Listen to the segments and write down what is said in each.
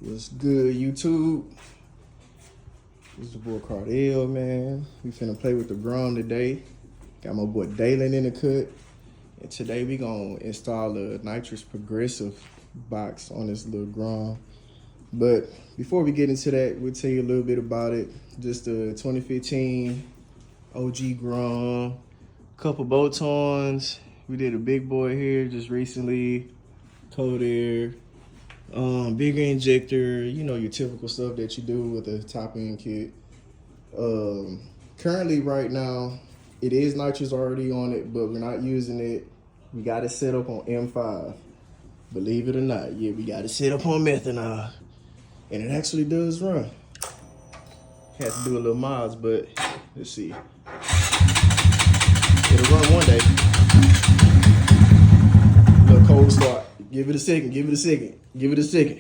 What's good, YouTube? This is your boy Cardell, man. We finna play with the Grom today. Got my boy Dalen in the cut. And today we gonna install a nitrous progressive box on this little Grom. But before we get into that, we'll tell you a little bit about it. Just a 2015 OG Grom, couple bolt-ons. We did a big boy here just recently, cold air. Bigger injector, you know, your typical stuff that you do with a top end kit. Currently right now, it is nitrous already on it, but we're not using it. We got it set up on M5. Believe it or not, yeah, we got it set up on methanol. And it actually does run. Had to do a little miles, but let's see. It'll run one day. Little cold start. Give it a second, give it a second. Give it a second.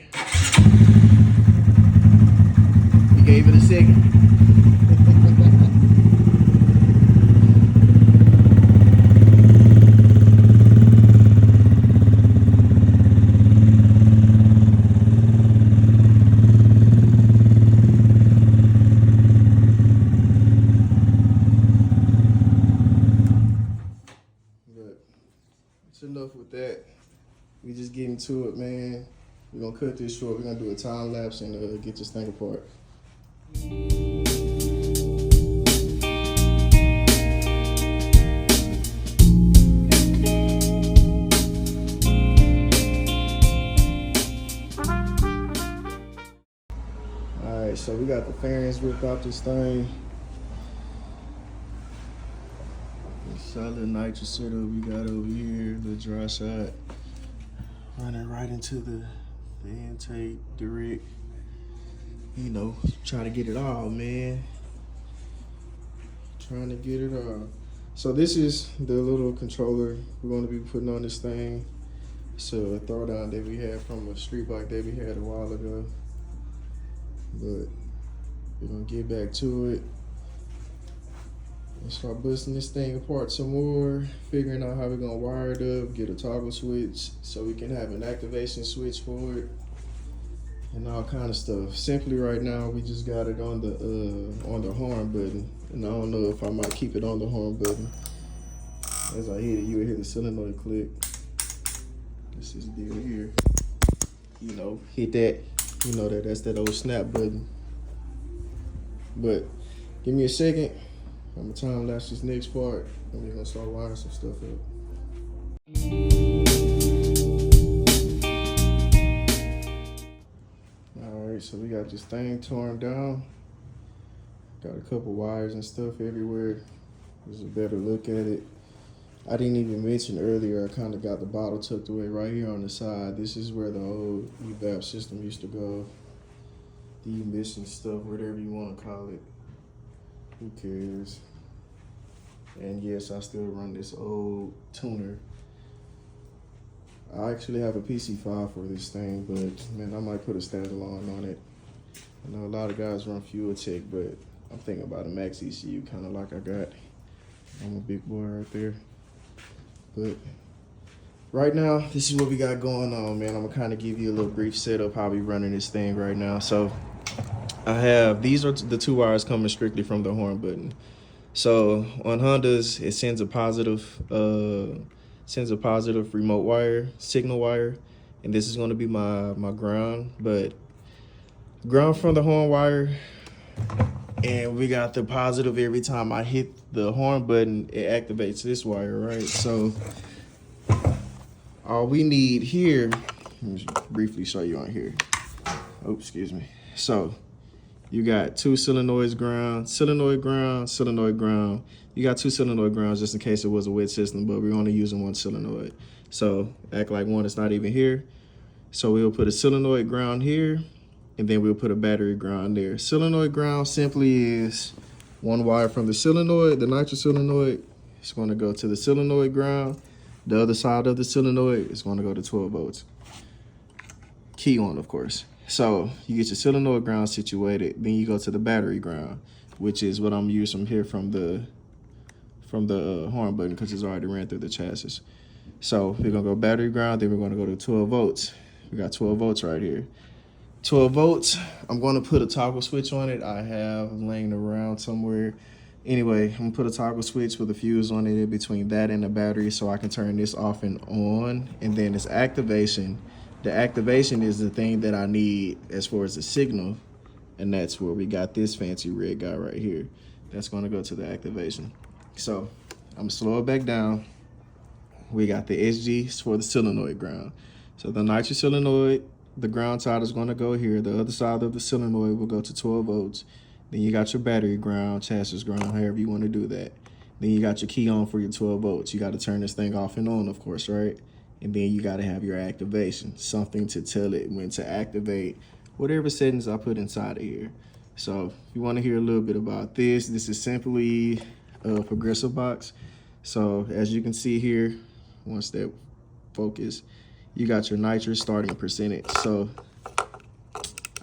We gave it a second. But it's enough with that. We just get into it, man. We're gonna cut this short. We're gonna do a time lapse and get this thing apart. All right, so we got the fairings ripped out this thing. The solid nitrous setup we got over here, the dry side. Running right into the intake direct. You know, trying to get it all, man. Trying to get it all. So this is the little controller we're going to be putting on this thing. So a throwdown that we had from a street bike that we had a while ago. But we're going to get back to it. And start busting this thing apart some more, figuring out how we're gonna wire it up, get a toggle switch so we can have an activation switch for it, and all kind of stuff. Simply right now, we just got it on the horn button, and I don't know if I might keep it on the horn button. As I hit it, you will hear the solenoid click. This is the deal here. You know, hit that. You know that's that old snap button. But give me a second. I'm gonna time lapse this next part, and we're gonna start wiring some stuff up. All right, so we got this thing torn down. Got a couple wires and stuff everywhere. There's a better look at it. I didn't even mention earlier, I kind of got the bottle tucked away right here on the side. This is where the old evap system used to go. The emission stuff, whatever you want to call it. Who cares? And yes, I still run this old tuner. I actually have a PC5 for this thing, but man, I might put a standalone on it. I know a lot of guys run Fuel Tech, but I'm thinking about a max ECU, kind of like I got. I'm a big boy right there. But right now, this is what we got going on, man. I'm gonna kind of give you a little brief setup how we running this thing right now. So I have, these are the two wires coming strictly from the horn button. So on Hondas, it sends a positive remote wire, signal wire, and this is going to be my ground. But ground from the horn wire, and we got the positive every time I hit the horn button, it activates this wire, right? So all we need here, let me briefly show you on here. Oh, excuse me. So you got two solenoids ground, solenoid ground, solenoid ground. You got two solenoid grounds just in case it was a wet system, but we're only using one solenoid. So act like one is not even here. So we'll put a solenoid ground here, and then we'll put a battery ground there. Solenoid ground simply is one wire from the solenoid, the nitrous solenoid. It's going to go to the solenoid ground. The other side of the solenoid is going to go to 12 volts. Key on, of course. So you get your solenoid ground situated, then you go to the battery ground, which is what I'm using here from the horn button because it's already ran through the chassis. So we're gonna go battery ground, then we're gonna go to 12 volts. We got 12 volts right here. 12 volts. I'm going to put a toggle switch on it. I have laying around somewhere. Anyway, I'm gonna put a toggle switch with a fuse on it in between that and the battery so I can turn this off and on. And then it's activation. The activation is the thing that I need as far as the signal. And that's where we got this fancy red guy right here. That's gonna go to the activation. So I'm gonna slow it back down. We got the SG for the solenoid ground. So the nitrous solenoid, the ground side is gonna go here. The other side of the solenoid will go to 12 volts. Then you got your battery ground, chassis ground, however you wanna do that. Then you got your key on for your 12 volts. You gotta turn this thing off and on, of course, right? And then you gotta have your activation, something to tell it when to activate whatever settings I put inside of here. So if you wanna hear a little bit about this, this is simply a progressive box. So as you can see here, once that focus, you got your nitrous starting percentage. So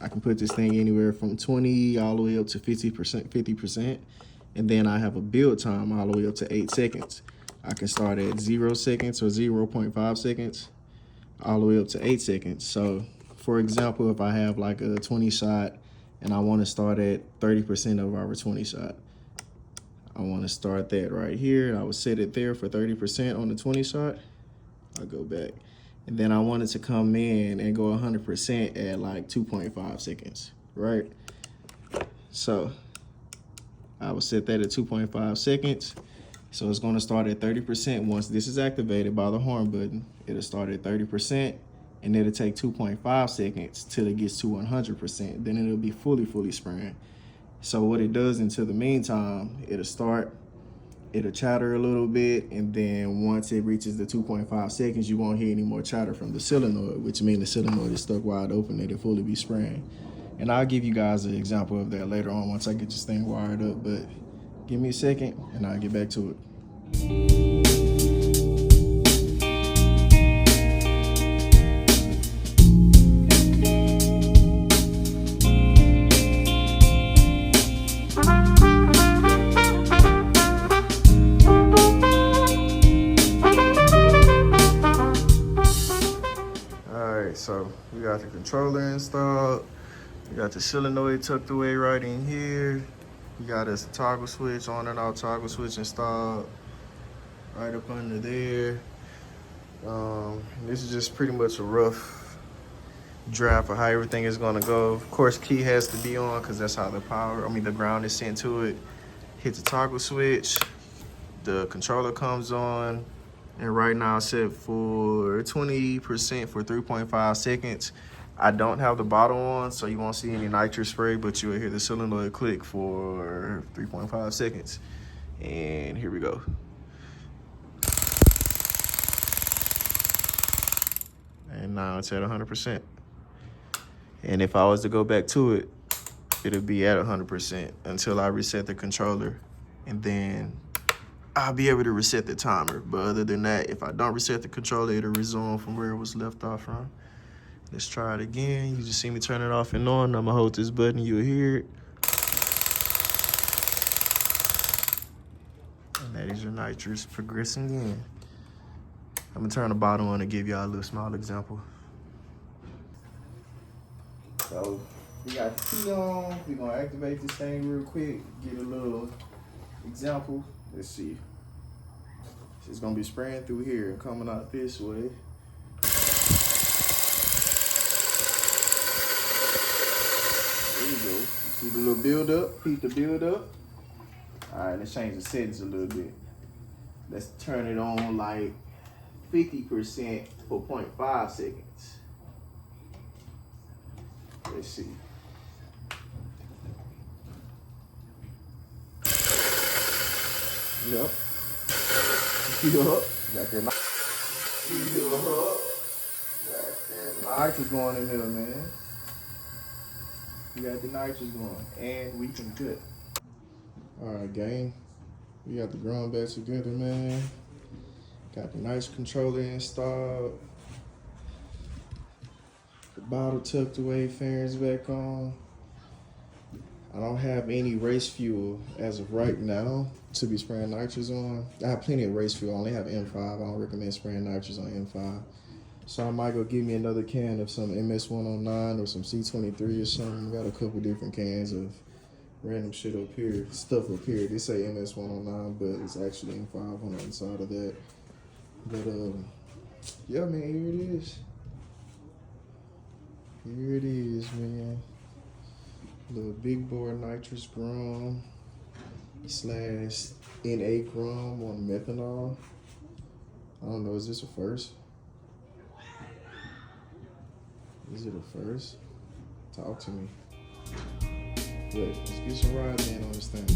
I can put this thing anywhere from 20 all the way up to 50%. And then I have a build time all the way up to 8 seconds. I can start at 0 seconds or 0.5 seconds all the way up to 8 seconds. So for example, if I have like a 20 shot and I want to start at 30% of our 20 shot, I want to start that right here. I would set it there for 30% on the 20 shot. I'll go back. And then I want it to come in and go 100% at like 2.5 seconds, right? So I will set that at 2.5 seconds. So it's going to start at 30%. Once this is activated by the horn button, it'll start at 30%. And it'll take 2.5 seconds till it gets to 100%. Then it'll be fully spraying. So what it does until the meantime, it'll start, it'll chatter a little bit, and then once it reaches the 2.5 seconds, you won't hear any more chatter from the solenoid, which means the solenoid is stuck wide open, it'll fully be spraying. And I'll give you guys an example of that later on once I get this thing wired up, but give me a second and I'll get back to it. So we got the controller installed. We got the solenoid tucked away right in here. We got us a toggle switch, on and off toggle switch installed right up under there. This is just pretty much a rough draft of how everything is gonna go. Of course, key has to be on because that's how the the ground is sent to it. Hit the toggle switch, the controller comes on. And right now it's set for 20% for 3.5 seconds. I don't have the bottle on, so you won't see any nitrous spray, but you'll hear the solenoid click for 3.5 seconds. And here we go. And now it's at 100%. And if I was to go back to it, it'll be at 100% until I reset the controller, and then I'll be able to reset the timer. But other than that, if I don't reset the controller, it'll resume from where it was left off from. Let's try it again. You just see me turn it off and on. I'm gonna hold this button, you'll hear it. And that is your nitrous progressing in. I'm gonna turn the bottle on and give y'all a little small example. So we got the key on. We're gonna activate this thing real quick, get a little example. Let's see. It's gonna be spraying through here and coming out this way. There you go. You see the little build up? Peep the build up. All right, let's change the settings a little bit. Let's turn it on like 50% for 0.5 seconds. Let's see. Yep. Yup. Got that. Nitrous going in there, man. We got the nitrous going, and we can cut. All right, gang. We got the Grom back together, man. Got the nice controller installed. The bottle tucked away, fans back on. I don't have any race fuel as of right now to be spraying nitrous on. I have plenty of race fuel. I only have M5. I don't recommend spraying nitrous on M5. So I might go get me another can of some MS-109 or some C23 or something. Got a couple different cans of random shit up here, stuff up here. They say MS-109, but it's actually M5 on the inside of that. But yeah, man, here it is. Here it is, man. The big bore nitrous Grom / NA Grom on methanol. I don't know, is this a first? Is it a first? Talk to me. But let's get some rides in on this thing.